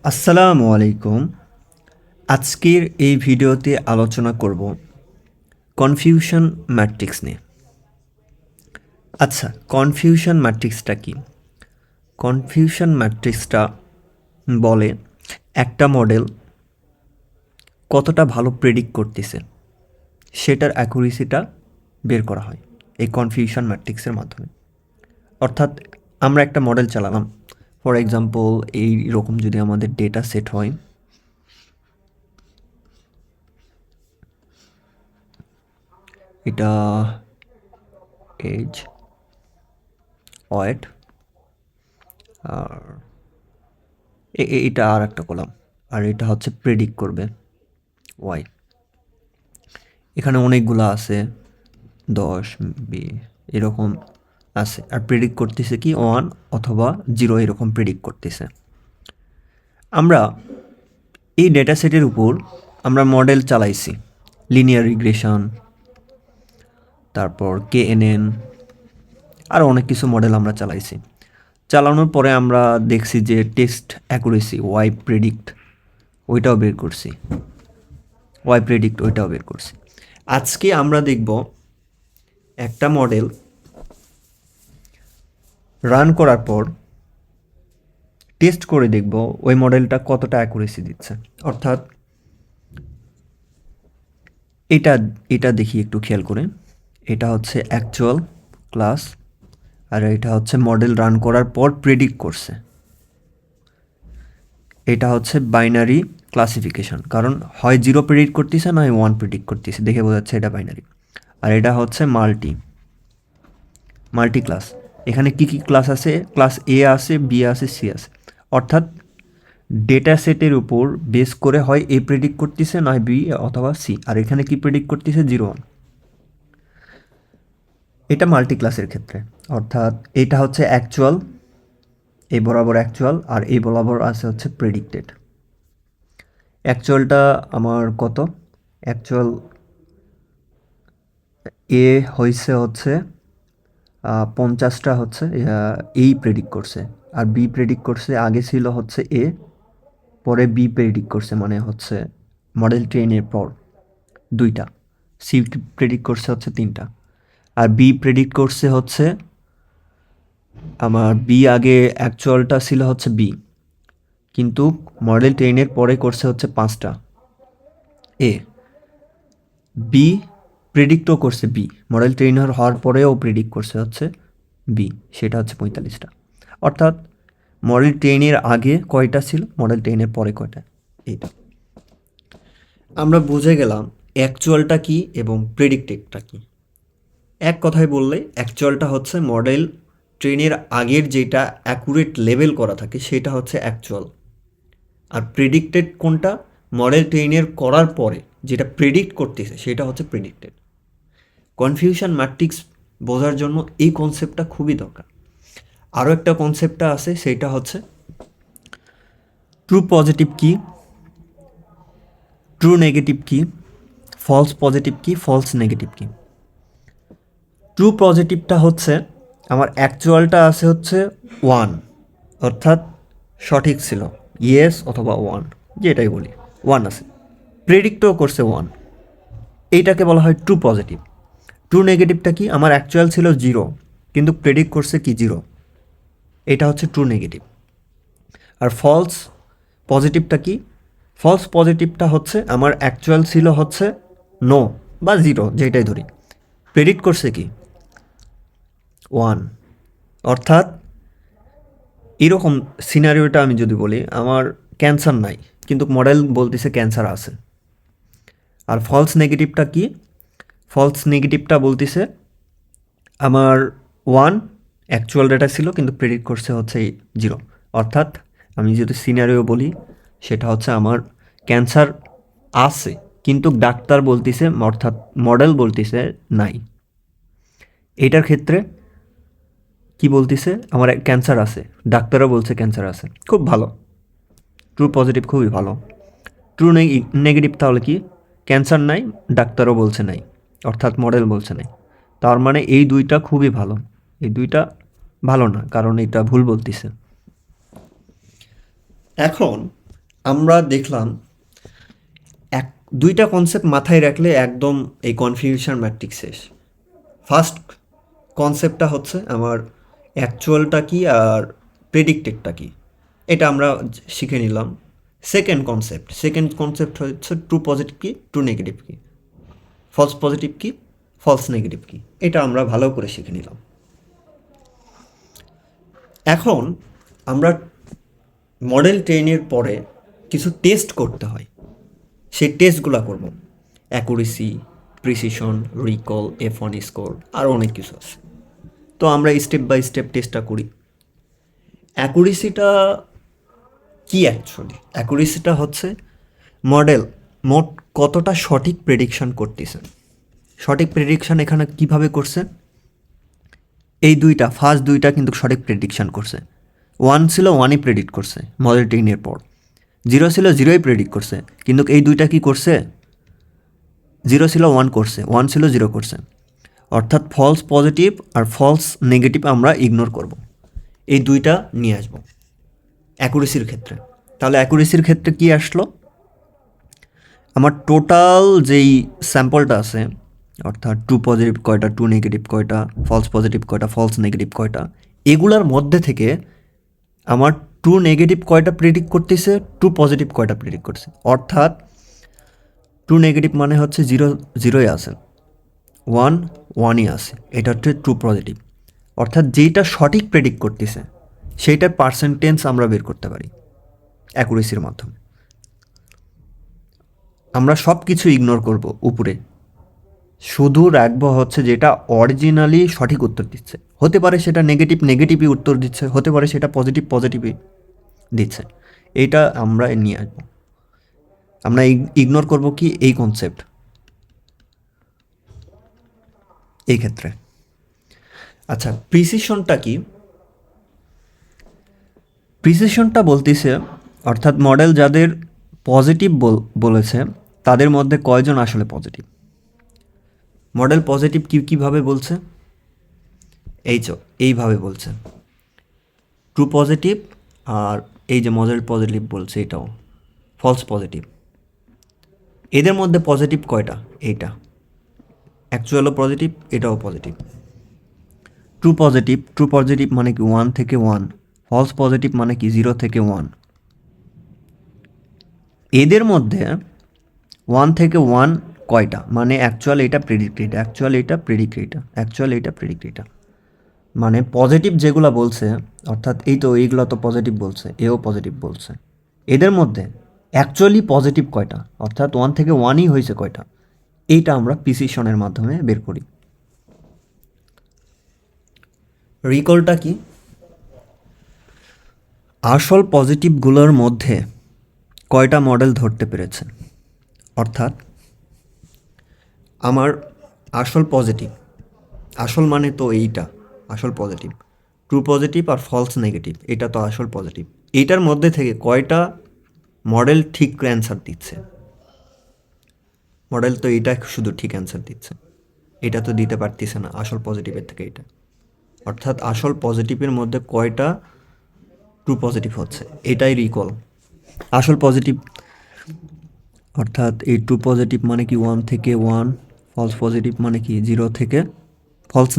আসসালামু আলাইকুম। আজকের এই ভিডিওতে আলোচনা করব কনফিউশন ম্যাট্রিক্স নিয়ে। আচ্ছা, কনফিউশন ম্যাট্রিক্সটা কি? কনফিউশন ম্যাট্রিক্সটা বলে একটা মডেল কতটা ভালো প্রেডিক্ট করতেছে সেটার অ্যাকুরেসিটা বের করা হয় এই কনফিউশন ম্যাট্রিক্সের মাধ্যমে। অর্থাৎ আমরা একটা মডেল চালালাম, ফর এক্সাম্পল এই রকম যদি আমাদের ডেটা সেট হয়, এটা এজ, ওয়েট, আর এটা আর একটা কলাম, আর এটা হচ্ছে প্রেডিক্ট করবে ওয়াই। এখানে অনেকগুলো আছে, 10, 20 এরকম আছে, আর প্রেডিক্ট করতেছে কি 1 অথবা 0 এরকম প্রেডিক্ট করতেছে। আমরা এই ডেটা সেটের উপর আমরা মডেল চালাইছি, লিনিয়ার রিগ্রেশন, তারপর KNN, আরও অনেক কিছু মডেল আমরা চালাইছি। চালানোর পরে আমরা দেখছি যে টেস্ট অ্যাকুরেসি ওয়াই প্রেডিক্ট ওইটাও বের করছি, ওয়াই প্রেডিক্ট ওইটাও বের করছি। আজকে আমরা দেখব একটা মডেল রান করার পর টেস্ট করে দেখব ওই মডেলটা কতটা অ্যাকুরেসি দিচ্ছে। অর্থাৎ এটা এটা দেখি একটু খেয়াল করে, এটা হচ্ছে অ্যাকচুয়াল ক্লাস, আর এটা হচ্ছে মডেল রান করার পর প্রেডিক্ট করছে। এটা হচ্ছে বাইনারি ক্লাসিফিকেশন, কারণ হয় 0 প্রেডিক্ট করতেছে নয় 1 প্রেডিক্ট করতেছে, দেখে বোঝা যাচ্ছে এটা বাইনারি। আর এটা হচ্ছে মাল্টি ক্লাস। এখানে কি কি ক্লাস আছে? ক্লাস এ আছে, বি আছে, সি আছে। অর্থাৎ ডেটা সেটের উপর বেস করে হয় এ প্রেডিক্ট করতেছে নয় বি অথবা সি, আর এখানে কি প্রেডিক্ট করতেছে 0, 1। এটা মাল্টি ক্লাসের ক্ষেত্রে। অর্থাৎ এটা হচ্ছে অ্যাকচুয়াল, এই বরাবর অ্যাকচুয়াল, আর এই বরাবর আছে হচ্ছে প্রেডিক্টেড। অ্যাকচুয়ালটা আমার কত? অ্যাকচুয়াল এ হয়েছে হচ্ছে 50টা হচ্ছে এই প্রেডিক্ট করছে, আর বি প্রেডিক্ট করছে, আগে ছিল হচ্ছে এ, পরে বি প্রেডিক্ট করছে, মানে হচ্ছে মডেল ট্রেনের পর 2টা। সি প্রেডিক্ট করছে হচ্ছে 3টা, আর বি প্রেডিক্ট করছে হচ্ছে আমার বি, আগে অ্যাকচুয়ালটা ছিল হচ্ছে বি, কিন্তু মডেল ট্রেনের পরে করছে হচ্ছে 5টা এ। বি প্রেডিক্টও করছে বি, মডেল ট্রেনার হওয়ার পরেও প্রেডিক্ট করছে হচ্ছে বি, সেটা হচ্ছে 45টা। অর্থাৎ মডেল ট্রেনের আগে কয়টা ছিল, মডেল ট্রেনের পরে কয়টা, এইটা। আমরা বুঝে গেলাম অ্যাকচুয়ালটা কি এবং প্রেডিক্টেডটা কি। এক কথায় বললে অ্যাকচুয়ালটা হচ্ছে মডেল ট্রেনের আগের যেটা অ্যাকুরেট লেভেল করা থাকে সেটা হচ্ছে অ্যাকচুয়াল, আর প্রেডিক্টেড কোনটা? মডেল ট্রেনের করার পরে যেটা প্রেডিক্ট করতেছে সেটা হচ্ছে প্রেডিক্টেড। কনফিউশন ম্যাট্রিক্স বোঝার জন্য এই কনসেপ্টটা খুবই দরকার। আরও একটা কনসেপ্টটা আছে, সেটা হচ্ছে ট্রু পজিটিভ কি, ট্রু নেগেটিভ কি, ফলস পজিটিভ কি, ফলস নেগেটিভ কি। ট্রু পজিটিভটা হচ্ছে আমার অ্যাকচুয়ালটা আছে হচ্ছে 1, অর্থাৎ সঠিক ছিল, ইয়েস অথবা 1, যেটাই বলি 1 আছে, প্রেডিক্টও করছে 1, এইটাকে বলা হয় ট্রু পজিটিভ। ট্রু নেগেটিভটা কি? আমার অ্যাকচুয়াল ছিল 0 কিন্তু প্রেডিক্ট করছে কি 0, এটা হচ্ছে ট্রু নেগেটিভ। আর ফলস পজিটিভটা কি? ফলস পজিটিভটা হচ্ছে আমার অ্যাকচুয়াল ছিল হচ্ছে নো বা 0, যেটাই ধরি, প্রেডিক্ট করছে কি 1। অর্থাৎ এরকম সিনারিওটা আমি যদি বলি, আমার ক্যান্সার নাই কিন্তু মডেল বলতেছে ক্যান্সার আছে। আর ফলস নেগেটিভটা কি? ফলস নেগেটিভটা বলতেছে আমার 1 অ্যাকচুয়াল ডেটা ছিল কিন্তু প্রেডিক্ট করছে হচ্ছে 0। অর্থাৎ আমি যদি সিনারিও বলি, সেটা হচ্ছে আমার ক্যান্সার আছে কিন্তু ডাক্তার বলতেছে, অর্থাৎ মডেল বলতেছে নাই। এইটার ক্ষেত্রে কি বলতেছে? আমার ক্যান্সার আছে, ডাক্তারও বলছে ক্যান্সার আছে, খুব ভালো, ট্রু পজিটিভ খুবই ভালো। ট্রু নেগেটিভ তাহলে কি? ক্যান্সার নাই, ডাক্তারও বলছে নাই, অর্থাৎ মডেল বলছে নাই। তার মানে এই দুইটা খুবই ভালো, এই দুইটা ভালো না, কারণ এটা ভুল বলতেছে। এখন আমরা দেখলাম এক দুইটা কনসেপ্ট মাথায় রাখলে একদম এই কনফিউশন ম্যাট্রিক্স শেষ। ফার্স্ট কনসেপ্টটা হচ্ছে আমার অ্যাকচুয়ালটা কি আর প্রেডিক্টেডটা কি, এটা আমরা শিখে নিলাম। সেকেন্ড কনসেপ্ট হচ্ছে ট্রু পজিটিভ কি, ট্রু নেগেটিভ কি, ফলস পজিটিভ কি, ফলস নেগেটিভ কি, এটা আমরা ভালো করে শিখে নিলাম। এখন আমরা মডেল ট্রেনের পরে কিছু টেস্ট করতে হয়, সেই টেস্টগুলো করব। Accuracy, precision, recall, F1 score, আরও অনেক কিছু আছে। তো আমরা স্টেপ বাই স্টেপ টেস্টটা করি। অ্যাকুরেসিটা কি অ্যাকচুয়ালি? অ্যাকুরেসিটা হচ্ছে মডেল মোট কতটা সঠিক প্রেডিকশন করতেছে। সঠিক প্রেডিকশন এখানে কিভাবে করছে? এই ফার্স্ট দুইটা কিন্তু সঠিক প্রেডিকশন করছে। 1 ছিল 1ই প্রেডিক্ট করছে মডেল ট্রেনের পর, 0 ছিল 0ই প্রেডিক্ট করছে। কিন্তু এই দুইটা কি করছে? 0 ছিল 1 করছে, 1 ছিল 0 করছে। অর্থাৎ ফলস পজিটিভ আর ফলস নেগেটিভ আমরা ইগনোর করব, এই দুইটা নিয়ে আসব অ্যাকুরেসির ক্ষেত্রে। তাহলে অ্যাকুরেসির ক্ষেত্রে কি আসলো? আমার টোটাল যেই স্যাম্পলটা আছে, অর্থাৎ ট্রু পজিটিভ কয়টা, ট্রু নেগেটিভ কয়টা, ফলস পজিটিভ কয়টা, ফলস নেগেটিভ কয়টা, এগুলার মধ্যে থেকে আমার ট্রু নেগেটিভ কয়টা প্রেডিক্ট করতেছে, ট্রু পজিটিভ কয়টা প্রেডিক্ট করছে। অর্থাৎ ট্রু নেগেটিভ মানে হচ্ছে 0 0ই আছে, 1 1ই আছে, এটা হচ্ছে ট্রু পজিটিভ। অর্থাৎ যেইটা সঠিক প্রেডিক্ট করতেছে সেইটার পার্সেন্টেজ আমরা বের করতে পারি অ্যাকুরেসির মাধ্যমে। আমরা সব কিছু ইগনোর করব উপরে, শুধু রাখবো হচ্ছে যেটা অরিজিনালি সঠিক উত্তর দিচ্ছে। হতে পারে সেটা নেগেটিভই উত্তর দিচ্ছে, হতে পারে সেটা পজিটিভই দিচ্ছে। এইটা আমরা নিয়ে আসবো। আমরা ইগনোর করব কি এই কনসেপ্ট এই ক্ষেত্রে। আচ্ছা, প্রিসিশনটা কি? প্রিসিশনটা বলতেছে অর্থাৎ মডেল যাদের পজিটিভ বলেছে তাদের মধ্যে কয়জন আসলে পজিটিভ। মডেল পজিটিভ কীভাবে বলছে? এইভাবে বলছে, ট্রু পজিটিভ, আর এই যে মডেল পজিটিভ বলছে এটাও ফলস পজিটিভ। এদের মধ্যে পজিটিভ কয়টা? এইটা অ্যাকচুয়ালও পজিটিভ, এটাও পজিটিভ। ট্রু পজিটিভ মানে কি 1 থেকে 1, ফলস পজিটিভ মানে কি 0 থেকে 1। এদের মধ্যে 1 থেকে 1 কয়টা? মানে অ্যাকচুয়াল এটা প্রেডিক্ট এটা, অ্যাকচুয়াল এটা প্রেডিক্ট এটা, অ্যাকচুয়াল এটা প্রেডিক্ট এটা। মানে পজিটিভ যেগুলো বলছে, অর্থাৎ এইগুলো তো পজিটিভ বলছে, এও পজিটিভ বলছে। এদের মধ্যে অ্যাকচুয়ালি পজিটিভ কয়টা, অর্থাৎ 1 থেকে 1ই হয়েছে কয়টা, এইটা আমরা প্রিসিশনের মাধ্যমে বের করি। রিকলটা কি? আসল পজিটিভগুলোর মধ্যে কয়টা মডেল ধরতে পেরেছে। অর্থাৎ আমার আসল পজিটিভ, আসল মানে তো এইটা আসল পজিটিভ, ট্রু পজিটিভ আর ফলস নেগেটিভ, এটা তো আসল পজিটিভ। এইটার মধ্যে থেকে কয়টা মডেল ঠিক অ্যান্সার দিচ্ছে। মডেল তো এইটা শুধু ঠিক অ্যান্সার দিচ্ছে, এটা তো দিতে পারতেছে না আসল পজিটিভের থেকে এটা। অর্থাৎ আসল পজিটিভের মধ্যে কয়টা ট্রু পজিটিভ হচ্ছে, এটাই রিকল। আসল পজিটিভ অর্থাৎ এই ট্রু পজিটিভ মানে কি 1 থেকে 1, ফলস পজিটিভ মানে কি 0 থেকে, ফলস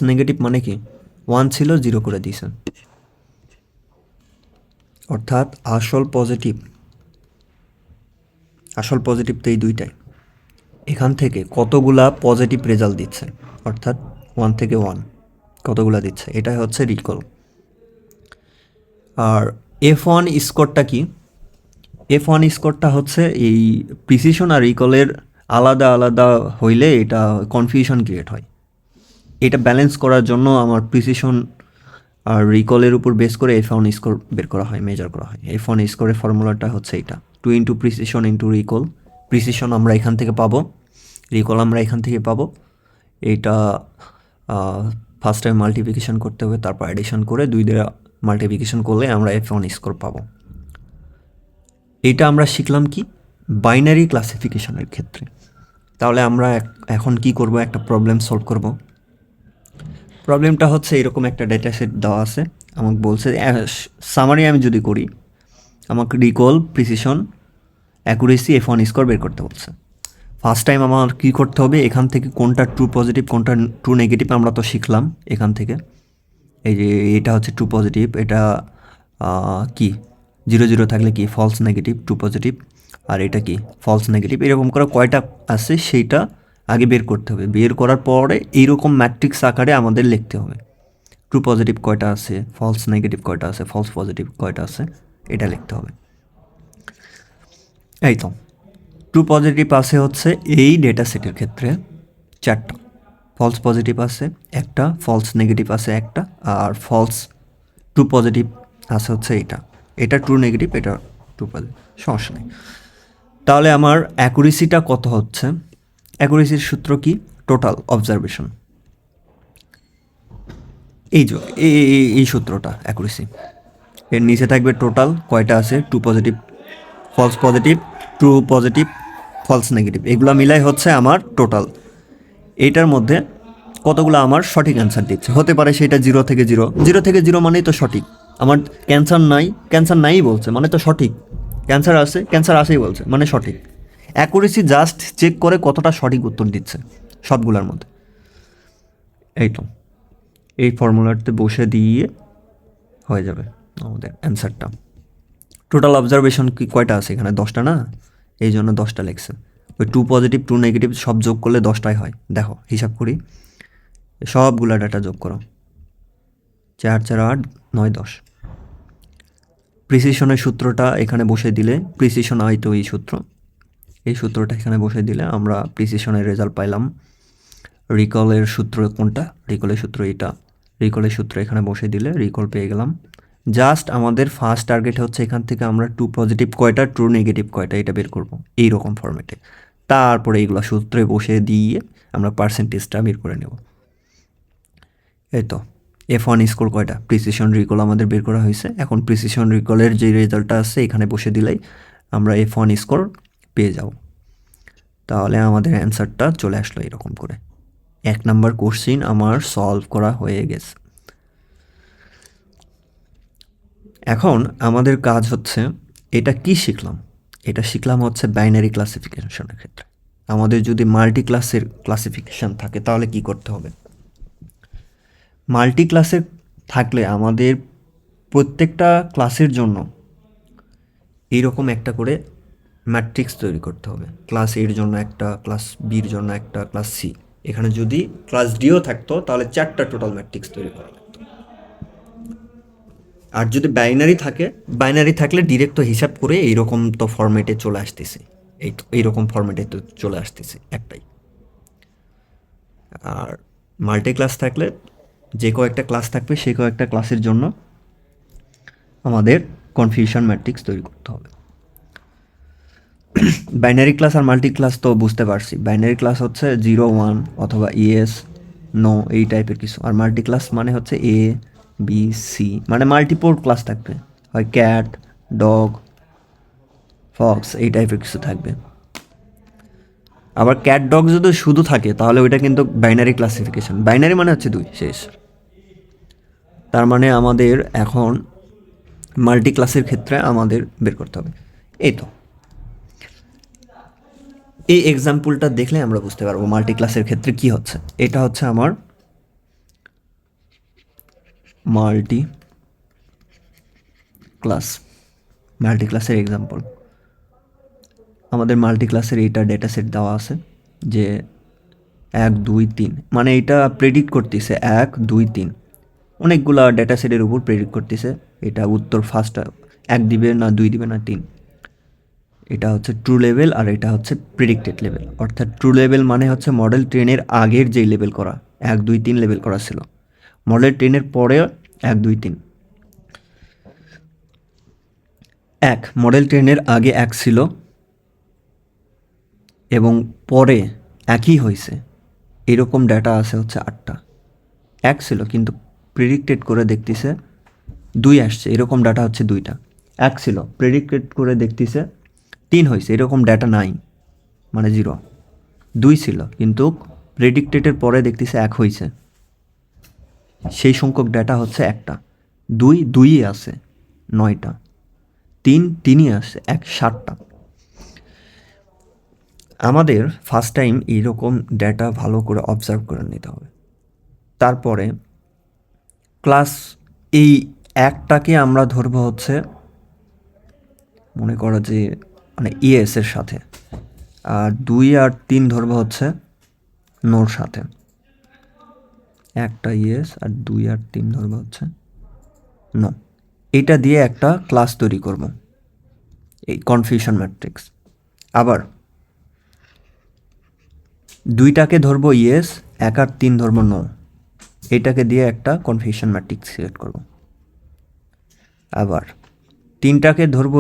নেগেটিভ মানে কি 1 ছিল 0 করে দিয়েছেন। অর্থাৎ আসল পজিটিভ তো এই দুইটাই। এখান থেকে কতগুলা পজিটিভ রেজাল্ট দিচ্ছে, অর্থাৎ 1 থেকে 1 কতগুলা দিচ্ছে, এটাই হচ্ছে রিকল। আর F1 স্কোরটা কি? F1 স্কোরটা হচ্ছে এই প্রিসিশন আর রিকলের আলাদা আলাদা হইলে এটা কনফিউশন ক্রিয়েট হয়। এটা ব্যালেন্স করার জন্য আমার প্রিসিশন আর রিকলের উপর বেস করে F1 স্কোর বের করা হয়, মেজার করা হয়। F1 স্কোরের ফর্মুলাটা হচ্ছে এটা 2 into precision into recall. Precision আমরা এখান থেকে পাবো, রিকল আমরা এখান থেকে পাবো। এইটা ফার্স্ট টাইম মাল্টিপ্লিকেশন করতে হবে, তারপর অ্যাডিশন করে 2 দিয়ে মাল্টিপ্লিকেশন করলে আমরা F1 স্কোর পাবো। এটা আমরা শিখলাম কি বাইনারি ক্লাসিফিকেশনের ক্ষেত্রে। তাহলে আমরা এখন কি করব, একটা প্রবলেম সলভ করব। প্রবলেমটা হচ্ছে এরকম একটা ডেটা সেট দেওয়া আছে, আমাকে বলছে সামারি আমি যদি করি, আমাকে recall, precision, accuracy, F1 score বের করতে বলছে। ফার্স্ট টাইম আমার কী করতে হবে, এখান থেকে কোনটা ট্রু পজিটিভ কোনটা ট্রু নেগেটিভ আমরা তো শিখলাম এখান থেকে। এই যে এটা হচ্ছে ট্রু পজিটিভ, এটা কি 0 0 থাকলে কি ফলস নেগেটিভ, ট্রু পজিটিভ, আর এটা কি ফলস নেগেটিভ। এরকম করে কয়টা আছে সেইটা আগে বের করতে হবে। বের করার পরে এইরকম ম্যাট্রিক্স আকারে আমাদের লিখতে হবে। ট্রু পজিটিভ কয়টা আছে, ফলস নেগেটিভ কয়টা আছে, ফলস পজিটিভ কয়টা আছে, এটা লিখতে হবে। এই তো ট্রু পজিটিভ আছে হচ্ছে এই ডেটা সেটের ক্ষেত্রে 4টা, ফলস পজিটিভ আছে একটা, ফলস নেগেটিভ আছে একটা, আর ফলস ট্রু পজিটিভ আছে হচ্ছে এটা ট্রু নেগেটিভ, এটা ট্রু পজিটিভ, সমস্যা নেই। তাহলে আমার অ্যাকুরেসিটা কত হচ্ছে, অ্যাকুরেসির সূত্র কি, টোটাল অবজারভেশন। এই যে এই সূত্রটা অ্যাকুরেসি, এর নিচে থাকবে টোটাল কয়টা আছে, true positive, false positive, true positive, false negative, এগুলো মিলাই হচ্ছে আমার টোটাল। এইটার মধ্যে কতগুলো আমার সঠিক অ্যান্সার দিচ্ছে, হতে পারে সেটা 0 থেকে 0, 0 থেকে 0 মানেই তো সঠিক। আমার ক্যান্সার নাই বলছে মানে তো সঠিক, ক্যান্সার আসেই বলছে মানে সঠিক। অ্যাকুরেসি জাস্ট চেক করে কতটা সঠিক উত্তর দিচ্ছে সবগুলোর মধ্যে। এই তো এই ফর্মুলাতে বসে দিয়ে হয়ে যাবে আমাদের অ্যান্সারটা। টোটাল অবজারভেশন কি কয়টা আছে এখানে, 10টা না, এই জন্য 10টা লেগছে। ওই ট্রু পজিটিভ ট্রু নেগেটিভ সব যোগ করলে 10টাই হয়। দেখো হিসাব করি, সবগুলা ডাটা যোগ করো, 4 4 8 9 10। প্রিসিশনের সূত্রটা এখানে বসে দিলে, প্রিসিশন হয়তো এই সূত্রটা এখানে বসে দিলে আমরা প্রিসিশনের রেজাল্ট পাইলাম। রিকলের সূত্র কোনটা, রিকলের সূত্র এটা, রিকলের সূত্র এখানে বসে দিলে রিকল পেয়ে গেলাম। জাস্ট আমাদের ফার্স্ট টার্গেট হচ্ছে এখান থেকে আমরা ট্রু পজিটিভ কয়টা ট্রু নেগেটিভ কয়টা এটা বের করব এইরকম ফরম্যাটে। তারপরে এইগুলো সূত্রে বসে দিয়ে আমরা পার্সেন্টেজটা বের করে নেব। এই তো F1 স্কোর কয়টা, প্রিসিশন রিকল আমাদের বের করা হয়েছে। এখন প্রিসিশন রিকলের যে রেজাল্টটা আছে এখানে বসে দিলেই আমরা F1 স্কোর পেয়ে যাব। তাহলে আমাদের অ্যান্সারটা চলে আসলো এরকম করে। 1 নাম্বার কোশ্চিন আমার সলভ করা হয়ে গেছে। এখন আমাদের কাজ হচ্ছে, এটা কি শিখলাম, এটা শিখলাম হচ্ছে বাইনারি ক্লাসিফিকেশনের ক্ষেত্রে। আমাদের যদি মাল্টি ক্লাসের ক্লাসিফিকেশন থাকে তাহলে কি করতে হবে। মাল্টি ক্লাসের থাকলে আমাদের প্রত্যেকটা ক্লাসের জন্য এইরকম একটা করে ম্যাট্রিক্স তৈরি করতে হবে। ক্লাস এর জন্য একটা, ক্লাস বির জন্য একটা, ক্লাস সি। এখানে যদি ক্লাস ডিও থাকতো তাহলে 4টা টোটাল ম্যাট্রিক্স তৈরি করা লাগতো। আর যদি বাইনারি থাকলে ডিরেক্ট তো হিসাব করে এইরকম তো ফরম্যাটে চলে আসতেছে, এইরকম ফরম্যাটে তো চলে আসতেছে একটাই। আর মাল্টি ক্লাস থাকলে যে কয়েকটা ক্লাস থাকবে সেই কয়েকটা ক্লাসের জন্য আমাদের কনফিউশন ম্যাট্রিক্স তৈরি করতে হবে। বাইনারি ক্লাস আর মাল্টি ক্লাস তো বুঝতে পারছি। বাইনারি ক্লাস হচ্ছে 0 1 অথবা ইয়েস নো এই টাইপের কিছু, আর মাল্টি ক্লাস মানে হচ্ছে এ বি সি, মানে মাল্টিপল ক্লাস থাকবে, হয় ক্যাট, ডগ, ফক্স এই টাইপের কিছু থাকবে। আবার ক্যাট ডগ যদি শুধু থাকে তাহলে ওইটা কিন্তু বাইনারি ক্লাসিফিকেশন, বাইনারি মানে হচ্ছে 2 শেষ। তার মানে আমাদের এখন মাল্টি ক্লাসের ক্ষেত্রে আমাদের বের করতে হবে। এই তো এই এক্সাম্পলটা দেখলে আমরা বুঝতে পারবো মাল্টি ক্লাসের ক্ষেত্রে কি হচ্ছে। এটা হচ্ছে আমার মাল্টি ক্লাসের এক্সাম্পল। আমাদের মাল্টি ক্লাসের এইটা ডেটা সেট দেওয়া আছে যে 1 2 3, মানে এটা প্রেডিক্ট করতেছে 1 2 3, অনেকগুলা ডেটা সেটের উপর প্রেডিক্ট করতেছে এটা উত্তর ফার্স্ট 1 দিবে না 2 দিবে না 3। এটা হচ্ছে ট্রু লেভেল আর এটা হচ্ছে প্রেডিক্টেড লেভেল। অর্থাৎ ট্রু লেভেল মানে হচ্ছে মডেল ট্রেনের আগের যেই লেভেল করা 1 2 3 লেভেল করা ছিল, মডেল ট্রেনের পরে 1 2 3। মডেল ট্রেনের আগে 1 ছিল এবং পরে একই হয়েছে, এরকম ডাটা আছে হচ্ছে 8টা। 1 ছিল কিন্তু প্রেডিক্টেড করে দেখতেছে 2 আসছে, এরকম ডাটা হচ্ছে 2টা। 1 ছিল প্রেডিক্টেড করে দেখতেছে 3 হয়েছে, এরকম ডাটা নাই মানে 0। 2 ছিল কিন্তু প্রেডিক্টেডের পরে দেখতেছে 1 হয়েছে, সেই সংখ্যক ডাটা হচ্ছে 1টা। 2 2ই আছে 9টা। তিনই আসছে 60টা। আমাদের ফার্স্ট টাইম এইরকম ডেটা ভালো করে অবজার্ভ করে নিতে হবে। তারপরে ক্লাস এই একটাকে আমরা ধরবো হচ্ছে মনে করো যে মানে এর সাথে, আর 2 আর 3 ধরবো হচ্ছে নোর সাথে। একটা আর 2 আর 3 ধরবো হচ্ছে নো। এটা দিয়ে একটা ক্লাস তৈরি করব, এই কনফিউশন ম্যাট্রিক্স। আবার 2টাকে ধরবো 1 আর 3 ধরবো নো। এটাকে দিয়ে একটা কনফিউশন ম্যাট্রিক্স সিলেক্ট করব। আবার 3টাকে ধরবো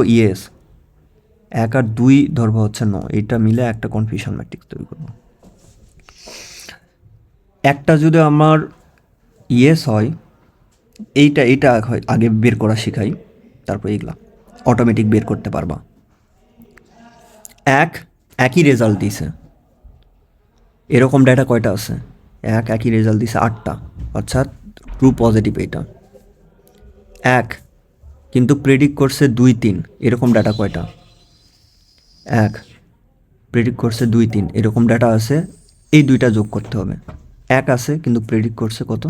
1 আর 2 ধরবো হচ্ছে নো। এটা মিলে একটা কনফিউশন ম্যাট্রিক্স তৈরি করব। একটা যদি আমার হয়, এইটা আগে বের করা শেখাই, তারপর এগুলা অটোমেটিক বের করতে পারবা। একই রেজাল্ট দিছে, এরকম ডেটা কয়টা আছে? একই রেজাল্ট দিছে 8টা, অর্থাৎ ট্রু পজিটিভ এটা। কিন্তু প্রেডিক্ট করছে 2 3, এরকম ডেটা কয়টা? প্রেডিক্ট করছে 2 3, এরকম ডেটা আছে। এই 2টা যোগ করতে হবে। আছে কিন্তু প্রেডিক্ট করছে কত?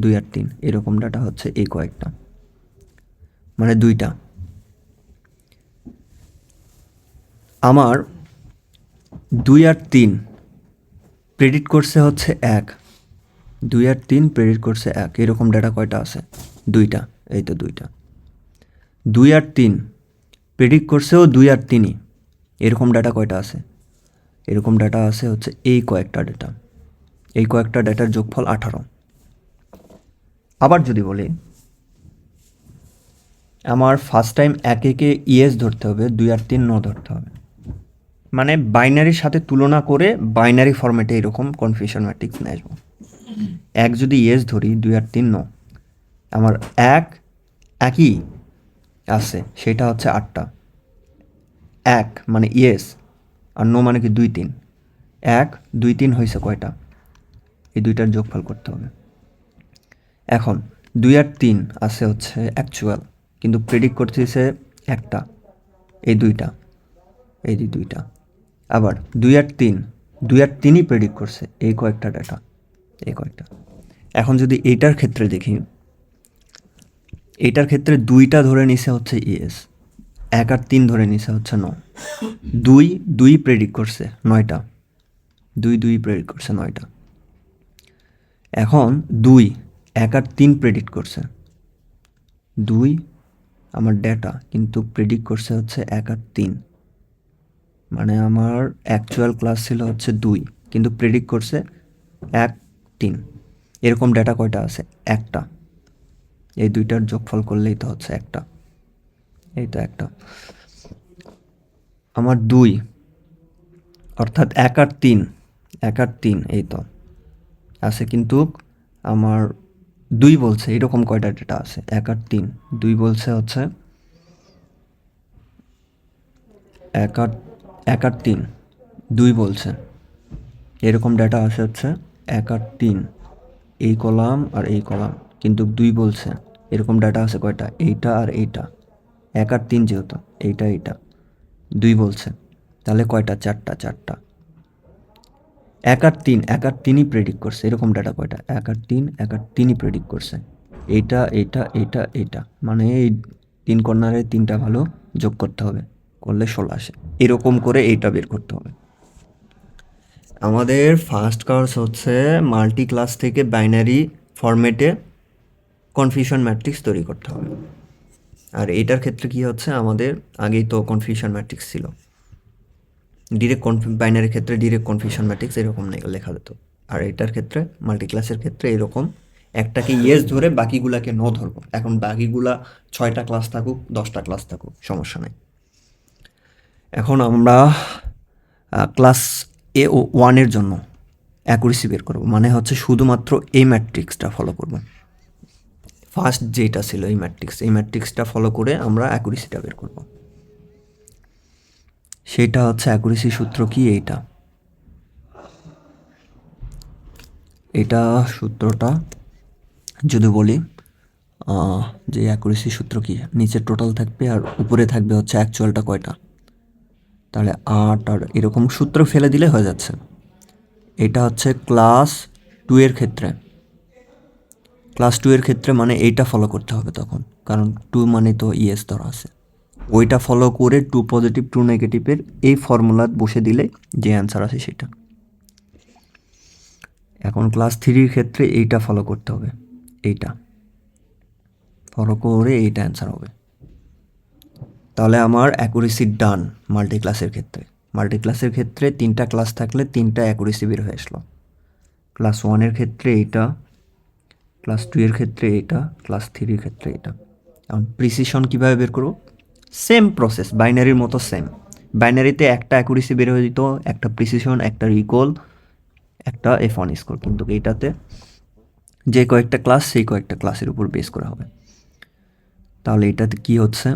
2 আর 3, এরকম ডেটা হচ্ছে এই কয়েকটা, মানে 2টা। আমার 2 আর 3 প্রেডিক্ট করছে হচ্ছে 2 আর 3 প্রেডিক্ট করছে 1, এরকম ডেটা কয়টা আছে? 2টা। এই তো 2টা। 2 আর 3 প্রেডিক্ট করছেও 2 আর 3ই, এরকম ডেটা কয়টা আছে? এরকম ডেটা আছে হচ্ছে এই কয়েকটা ডেটা। এই কয়েকটা ডেটার যোগফল 18। আবার যদি বলি আমার ফার্স্ট টাইম একে ধরতে হবে, 2 আর 3 নো ধরতে হবে। মানে বাইনারির সাথে তুলনা করে বাইনারি ফরম্যাটে এরকম কনফিউশন ম্যাট্রিক্স নিয়ে আসবো। যদি ধরি, 2 আর 3 নো, আমার একই আছে, সেটা হচ্ছে 8টা। মানে আর নো মানে কি 2 3। 2 3 হয়েছে কয়টা? এই 2টার যোগফল করতে হবে। এখন 2 আর 3 আছে হচ্ছে অ্যাকচুয়াল, কিন্তু প্রেডিক্ট করতেছে একটা, এই 2টা, এই 2টা। আবার 2 আর 3ই প্রেডিক্ট করছে এই কয়েকটা ডেটা, এই কয়েকটা। এখন যদি এইটার ক্ষেত্রে দেখি, এইটার ক্ষেত্রে 2টা ধরে নিছে হচ্ছে 1 আর 3 ধরে নিছে হচ্ছে নো। 2 প্রেডিক্ট করছে 9টা, 2 প্রেডিক্ট করছে 9টা। এখন 1 আর 3 প্রেডিক্ট করছে 2, আমার ডেটা কিন্তু প্রেডিক্ট করছে হচ্ছে 1 আর 3। মানে আমার অ্যাকচুয়াল ক্লাস ছিল হচ্ছে 2, কিন্তু প্রেডিক্ট করছে 1 3। এরকম ডেটা কয়টা আছে? একটা। এই 2টার যোগফল করলেই তো হচ্ছে একটা, এই তো একটা। আমার 2 অর্থাৎ 1 আর 3 এই তো আছে, কিন্তু আমার 2 বলছে এরকম কয়টা ডেটা আছে? 1 আর 3, 2 বলছে হচ্ছে 1 আর 3, 2 বলছে এরকম ডেটা আছে হচ্ছে 1 আর 3, এই কলাম আর এই কলাম, কিন্তু 2 বলছে এরকম ডেটা আছে কয়টা? এইটা আর এইটা। 1 আর 3 যেহেতু এইটা 2 বলছে, তাহলে কয়টা? 4টা। 1 আর 3ই প্রেডিক্ট করছে, এরকম ডেটা কয়টা? 1 আর 3ই প্রেডিক্ট করছে এইটা। মানে এই 3 কর্নারে 3টা ভালো যোগ করতে হবে, করলে 16 আসে। এরকম করে এইটা বের করতে হবে। আমাদের ফার্স্ট কাজ হচ্ছে মাল্টি ক্লাস থেকে বাইনারি ফরম্যাটে কনফিউশন ম্যাট্রিক্স তৈরি করতে হবে। আর এইটার ক্ষেত্রে কি হচ্ছে, আমাদের আগেই তো কনফিউশন ম্যাট্রিক্স ছিল, ডিরেক্ট বাইনারির ক্ষেত্রে ডিরেক্ট কনফিউশন ম্যাট্রিক্স এরকম লেখা যেত। আর এটার ক্ষেত্রে মাল্টি ক্লাসের ক্ষেত্রে এরকম একটাকে ধরে বাকিগুলাকে নো ধরবো। এখন বাকিগুলা 6টা ক্লাস থাকুক, 10টা ক্লাস থাকুক, সমস্যা নেই। এখন আমরা ক্লাস A1 জন্য অ্যাকুরেসি বের করবো, মানে হচ্ছে শুধুমাত্র এই ম্যাট্রিক্সটা ফলো করব। ফার্স্ট যেটা ছিল এই ম্যাট্রিক্সটা ফলো করে আমরা অ্যাকুরেসিটা বের করব। সেটা হচ্ছে অ্যাকুরেসি সূত্র কি? এটা সূত্রটা যদি বলি, যে অ্যাকুরেসি সূত্র কি, নিচে টোটাল থাকবে আর উপরে থাকবে হচ্ছে অ্যাকচুয়ালটা কয়টা, তাহলে 8 আর এরকম সূত্র ফেলে দিলে হয়ে যাচ্ছে। এটা হচ্ছে ক্লাস 2 এর ক্ষেত্রে। ক্লাস 2 এর ক্ষেত্রে মানে এইটা ফলো করতে হবে তখন, কারণ 2 মানে তো ইয়েস ধরা আছে, ওইটা ফলো করে 2 পজিটিভ 2 নেগেটিভের এই ফর্মুলা বসে দিলে যে অ্যান্সার আসে সেটা। এখন ক্লাস 3 ক্ষেত্রে এইটা ফলো করতে হবে, এইটা ফলো করে এইটা অ্যান্সার হবে। তাহলে আমার অ্যাকুরেসি ডান মাল্টি ক্লাসের ক্ষেত্রে। মাল্টি ক্লাসের ক্ষেত্রে 3টা ক্লাস থাকলে 3টা অ্যাকুরেসি বের হয়ে আসলো। ক্লাস 1-এর ক্ষেত্রে এইটা, ক্লাস 2 এর ক্ষেত্রে এইটা, ক্লাস 3-র ক্ষেত্রে এটা। এখন প্রিসিশন কীভাবে বের করব? সেম প্রসেস, বাইনারির মতো সেম। বাইনারিতে একটা অ্যাকুরেসি বের হয়ে যেত, একটা প্রিসিশন, একটা রিকল, একটা F1 স্কোর, কিন্তু এইটাতে যে কয়েকটা ক্লাস সেই কয়েকটা ক্লাসের উপর বেস করা হবে। তাহলে এটাতে কি হচ্ছে,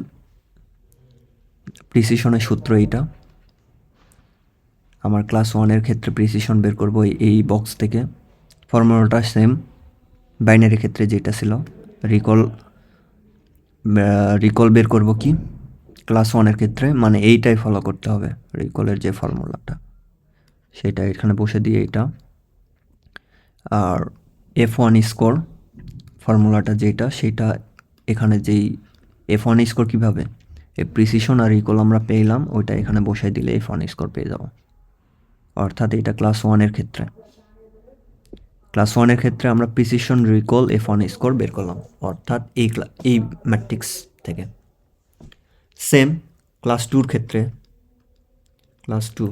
প্রিসিশনের সূত্র এইটা। আমার ক্লাস 1-এর ক্ষেত্রে প্রিসিশন বের করব এই বক্স থেকে, ফর্মুলাটা সেম বাইনারি ক্ষেত্রে যেটা ছিল। রিকল বের করব কি ক্লাস 1-এর ক্ষেত্রে, মানে এইটাই ফলো করতে হবে, রিকলের যে ফর্মুলাটা সেটা এখানে বসে দিয়ে এইটা। আর F1 স্কোর ফর্মুলাটা যেটা সেটা এখানে, যেই F1 স্কোর কীভাবে, এই প্রিসিশন আর রিকল আমরা পেলাম, ওইটা এখানে বসাই দিলে F1 স্কোর পেয়ে যাব। অর্থাৎ এটা ক্লাস 1-এর ক্ষেত্রে। ক্লাস 1-এর ক্ষেত্রে আমরা প্রিসিশন, রিকল, F1 স্কোর বের করলাম, অর্থাৎ এই ম্যাট্রিক্স থেকে। সেম ক্লাস 2-র ক্ষেত্রে। ক্লাস 2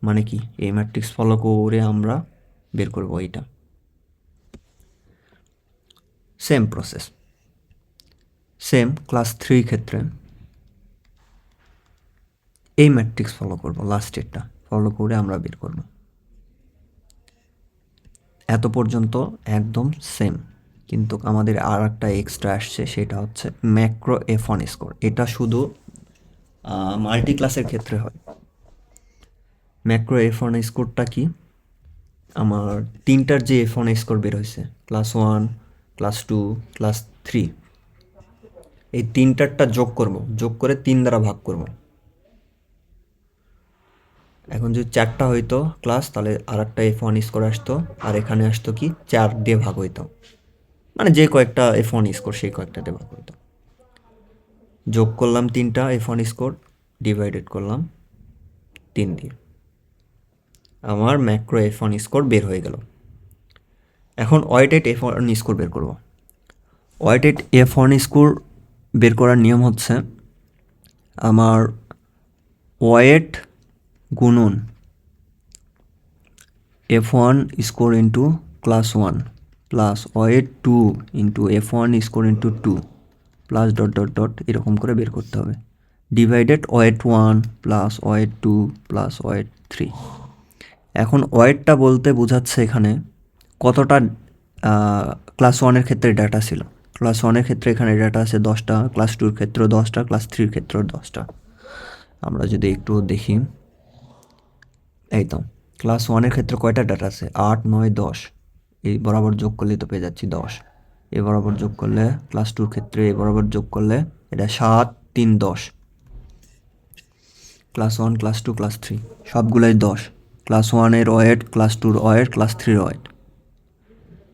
মানে কি, এই ম্যাট্রিক্স ফলো করে আমরা বের করব এইটা। Same process. সেম ক্লাস 3 ক্ষেত্রে এই ম্যাট্রিক্স ফলো করব, লাস্টেরটা ফলো করে আমরা বের করব। এত পর্যন্ত একদম সেম, কিন্তু আমাদের আর একটা এক্সট্রা আসছে, সেটা হচ্ছে ম্যাক্রো F1 স্কোর। এটা শুধু মাল্টি ক্লাসের ক্ষেত্রে হয়। ম্যাক্রো F1 স্কোরটা কি, আমার 3টার যে F1 স্কোর বের হয়েছে, ক্লাস 1, ক্লাস 2, ক্লাস 3, এই 3টারটা যোগ করব, যোগ করে 3 দ্বারা ভাগ করব। এখন যদি 4টা হইতো ক্লাস, তাহলে আর একটা F1 স্কোর আসতো, আর এখানে আসতো কি 4 দিয়ে ভাগ হইতো, মানে যে কয়েকটা F1 স্কোর সেই কয়েকটাতে ভাগ হইতো। যোগ করলাম 3টা F1 স্কোর, ডিভাইডেড করলাম 3 দিয়ে, আমার ম্যাক্রো F1 স্কোর বের হয়ে গেল। এখন ওয়েটেড F1 স্কোর বের করব। ওয়েটেড F1 স্কোর বের করার নিয়ম হচ্ছে, আমার ওয়েট গুণন F1 score into class 1 plus weight 2 into F1 score into 2 plus dot dot dot এরকম করে বের করতে হবে, divided weight 1 plus weight 2 plus weight 3। এখন ওয়েটটা বলতে বোঝাচ্ছে এখানে কতটা ক্লাস 1-এর ক্ষেত্রে ডাটা ছিল। ক্লাস 1-এর ক্ষেত্রে এখানে ডাটা আছে 10টা, ক্লাস 2-র ক্ষেত্রেও 10টা, ক্লাস 3-র ক্ষেত্রেও 10টা। আমরা যদি একটু দেখি, এই তো ক্লাস 1-এর ক্ষেত্রে কয়টা ডাটা আছে, 8, 9, 10, এই বরাবর যোগ করলে তো পেয়ে যাচ্ছি 10। এ বরাবর যোগ করলে ক্লাস 2-র ক্ষেত্রে এ বরাবর যোগ করলে এটা 7, 3, 10। ক্লাস 1, ক্লাস 2, ক্লাস 3 সবগুলোই 10। ক্লাস 1-এর ওয়েট, ক্লাস 2-র ওয়েট, ক্লাস 3-র ওয়েট,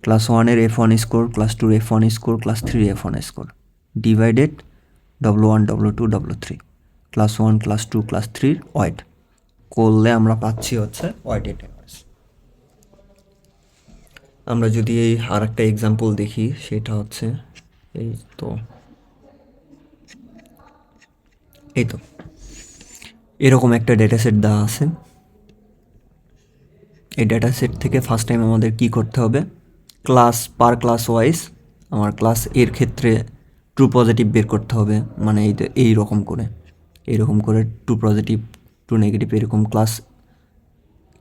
ক্লাস 1-এর F1 স্কোর, ক্লাস 2-র F1 স্কোর, ক্লাস 3-র F1 score, divided W1, W2, W3, class 1, class 2, class 3-র ওয়েট করলে আমরা পাচ্ছি হচ্ছে ওয়েটেড এভারেজ। আমরা যদি এই আর একটা এক্সাম্পল দেখি, সেটা হচ্ছে এই তো এরকম একটা ডেটা সেট দেওয়া আছে। এই ডেটা সেট থেকে ফার্স্ট টাইম আমাদের কি করতে হবে, ক্লাস পার ক্লাস ওয়াইজ আমার ক্লাস এর ক্ষেত্রে ট্রু পজিটিভ বের করতে হবে, মানে এইরকম করে ট্রু পজিটিভ, ট্রু নেগেটিভ, এরকম ক্লাস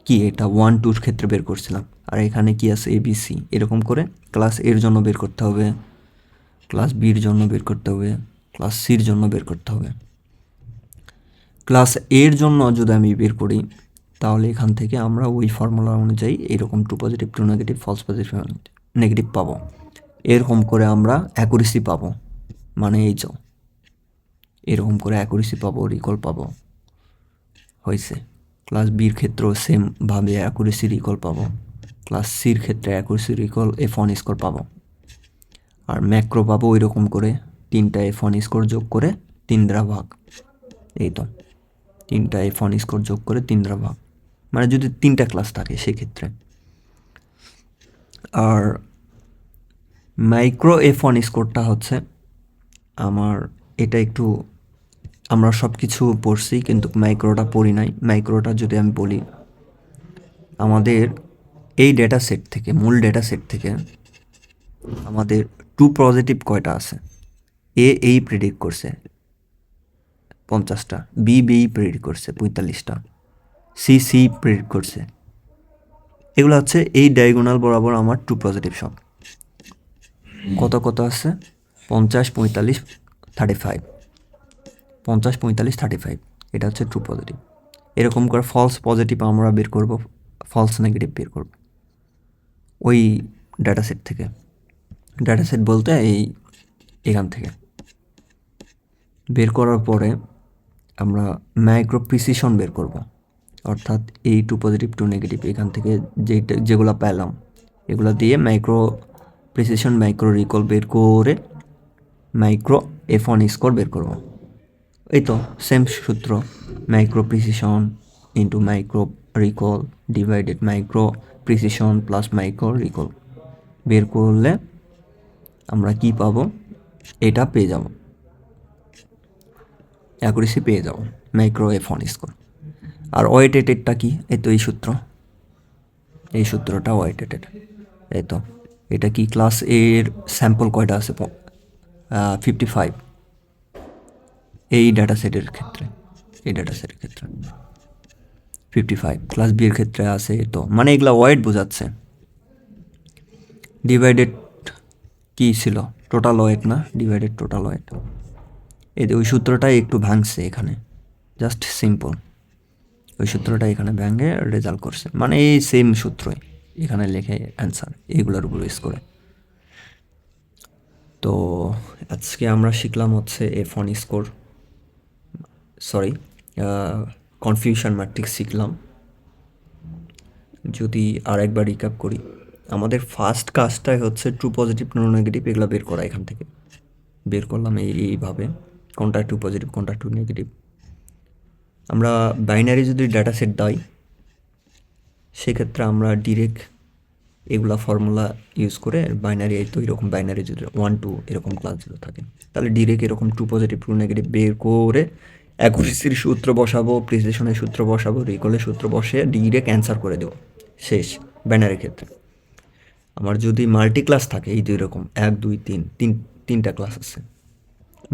কি এটা 1, 2-র ক্ষেত্রে বের করছিলাম, আর এখানে কি আছে ABC, এরকম করে ক্লাস এর জন্য বের করতে হবে, ক্লাস বির জন্য বের করতে হবে, ক্লাস সির জন্য বের করতে হবে। ক্লাস এর জন্য যদি আমি বের করি, তাহলে এখান থেকে আমরা ওই ফর্মুলা অনুযায়ী এরকম true positive, true negative, false positive, negative পাবো। এরকম করে আমরা অ্যাকুরেসি পাবো, মানে এই যে এরকম করে অ্যাকুরেসি পাবো, রিকল পাবো। হয়েছে। ক্লাস বির ক্ষেত্রেও সেমভাবে অ্যাকুরেসি রিকল পাবো, ক্লাস সির ক্ষেত্রে অ্যাকুরেসি রিকল F1 স্কোর পাবো। আর ম্যাক্রো পাবো ওই রকম করে 3টা F1 স্কোর যোগ করে 3 দ্বারা ভাগ। এই তো 3টা F1 স্কোর যোগ করে 3 দ্বারা ভাগ, মানে যদি 3টা ক্লাস থাকে সেক্ষেত্রে। আর মাইক্রো F1 স্কোরটা হচ্ছে আমার, এটা একটু আমরা সব কিছু পড়ছি কিন্তু মাইক্রোটা পড়ি নাই। মাইক্রোটা যদি আমি বলি, আমাদের এই ডেটা সেট থেকে, মূল ডেটা সেট থেকে আমাদের ট্রু পজিটিভ কয়টা আছে? এই প্রেডিক্ট করছে 50টা, বি প্রেডিক্ট করছে 45টা, সি প্রেডিক্ট করছে। এগুলো হচ্ছে এই ডায়াগোনাল বরাবর আমার ট্রু পজিটিভ সব। কত আছে? 50, 45, 35, 50, 45, 35, এটা হচ্ছে ট্রু পজিটিভ। এরকম করে ফলস পজিটিভ আমরা বের করব, ফলস নেগেটিভ বের করব ওই ডাটা সেট থেকে। ডাটা সেট বলতে এখান থেকে বের করার পরে আমরা মাইক্রো প্রিসিশন বের করব, অর্থাৎ এই টু পজিটিভ টু নেগেটিভ এখান থেকে যেগুলো পেলাম এগুলো দিয়ে মাইক্রো প্রিসিশন মাইক্রো রিকল বের করে মাইক্রো F1 স্কোর বের করব। এই তো সেম সূত্র, micro precision into micro recall divided micro precision plus micro recall বের করলে আমরা কি পাবো? এটা পেয়ে যাব, অ্যাকুরেসি পেয়ে যাব, মাইক্রো F1 স্কোর। আর ওয়েটেডেডটা কি? এই তো এই সূত্রটা ওয়েটেডেড। এই তো এটা কি? ক্লাস এর স্যাম্পল কয়টা আছে? 55 এই ডাটা সেটের ক্ষেত্রে, 55। ক্লাস বি এর ক্ষেত্রে আছে, তো মানে এগুলা ওয়েট বোঝাচ্ছে। ডিভাইডেড কি ছিল? টোটাল ওয়েট না, ডিভাইডেড টোটাল ওয়েট। ওই সূত্রটাই একটু ভাঙছে এখানে, জাস্ট সিম্পল ওই সূত্রটা এখানে ভেঙে রেজাল্ট করছে, মানে এই সেম সূত্রই এখানে লেখে অ্যান্সার এইগুলোর উপর বেস করে। তো আজকে আমরা শিখলাম হচ্ছে F1 score, sorry confusion matrix শিখলাম। যদি আরেকবার রিক্যাপ করি, আমাদের ফার্স্ট কাজটাই হচ্ছে ট্রু পজিটিভ নো নেগেটিভ এগুলো বের করা। এখান থেকে বের করলাম এইভাবে, কোনটা ট্রু পজিটিভ কোনটা ট্রু নেগেটিভ। আমরা বাইনারি যদি ডাটা সেট দেয় সেক্ষেত্রে আমরা ডিরেক্ট এগুলা ফর্মুলা ইউজ করে বাইনারি, তো এরকম বাইনারি যদি 1 2 এরকম ক্লাসগুলো থাকে তাহলে ডিরেক্ট এরকম ট্রু পজিটিভ ট্রু নেগেটিভ বের করে অ্যাকুরেসির সূত্র বসাবো, প্রিসিশনের সূত্র বসাবো, রিকলের সূত্র বসে ডিরেক্ট অ্যান্সার করে দেবো, শেষ। বাইনারির ক্ষেত্রে আমার যদি মাল্টি ক্লাস থাকে, এই দুই রকম 1 2 3 তিনটা ক্লাস আছে,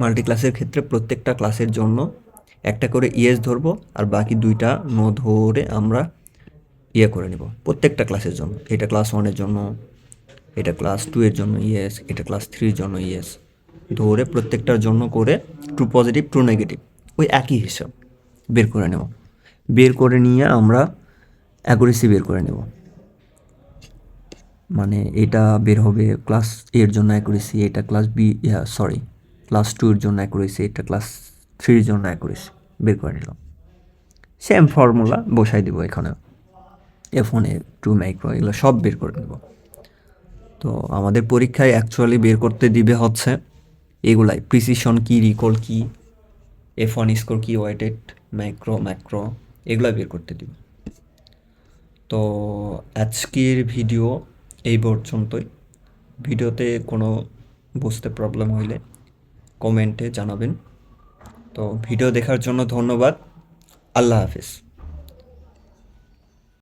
মাল্টি ক্লাসের ক্ষেত্রে প্রত্যেকটা ক্লাসের জন্য একটা করে ইয়েস ধরবো আর বাকি 2টা নো ধরে আমরা করে নেব প্রত্যেকটা ক্লাসের জন্য। এটা ক্লাস 1-এর জন্য, এটা ক্লাস 2-এর জন্য ইয়েস, এটা ক্লাস 3-এর জন্য ইয়েস ধরে প্রত্যেকটার জন্য করে ট্রু পজিটিভ ট্রু নেগেটিভ ওই একই হিসাব বের করে নেব। বের করে নিয়ে আমরা অ্যাকুরেসি বের করে নেব, মানে এটা বের হবে ক্লাস এর জন্য অ্যাকুরেসি, এটা ক্লাস বি ক্লাস 2-এর জন্য অ্যাকুরেসি, এটা ক্লাস 3-এর জন্য অ্যাকুরেসি বের করে নিলাম। সেম ফর্মুলা বসাই দেবো এখানে, F1 টু মাইক্রো এগুলো সব বের করে নেব। তো আমাদের পরীক্ষায় অ্যাকচুয়ালি বের করতে দিবে হচ্ছে এগুলাই, প্রিসিশন কি, রিকল কি, F1 স্কোর কি, ওয়েটেড ম্যাক্রো এগুলো বের করতে দিবে। তো আজকের ভিডিও এই পর্যন্তই। ভিডিওতে কোনো বুঝতে প্রবলেম হইলে কমেন্টে জানাবেন। তো ভিডিও দেখার জন্য ধন্যবাদ। আল্লাহ হাফিজ।